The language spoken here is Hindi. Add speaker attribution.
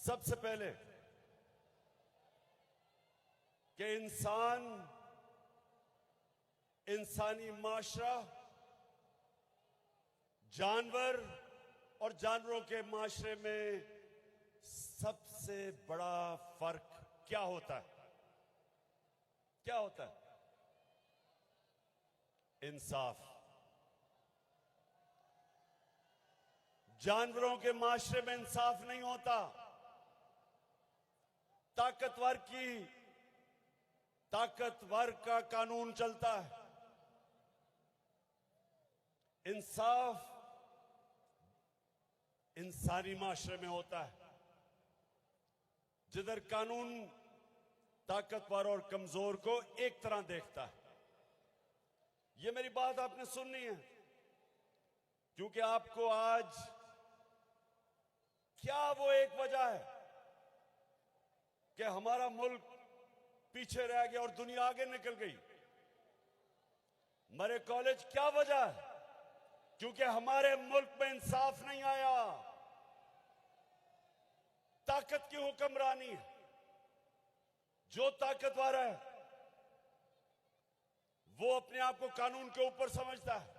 Speaker 1: सबसे पहले कि इंसानी माशरा, जानवर और जानवरों के माशरे में सबसे बड़ा फर्क क्या होता है? क्या होता है? इंसाफ। जानवरों के माशरे में इंसाफ नहीं होता। ताकतवर का कानून चलता है। इंसाफ इंसानी माशरे में होता है, जिधर कानून ताकतवर और कमजोर को एक तरह देखता है। ये मेरी बात आपने सुननी है, क्योंकि आपको आज क्या वो एक वजह है कि हमारा मुल्क पीछे रह गया और दुनिया आगे निकल गई? मरे कॉलेज क्या वजह है? क्योंकि हमारे मुल्क में इंसाफ नहीं आया। ताकत की हुक्मरानी है। जो ताकतवर है वो अपने आप को कानून के ऊपर समझता है।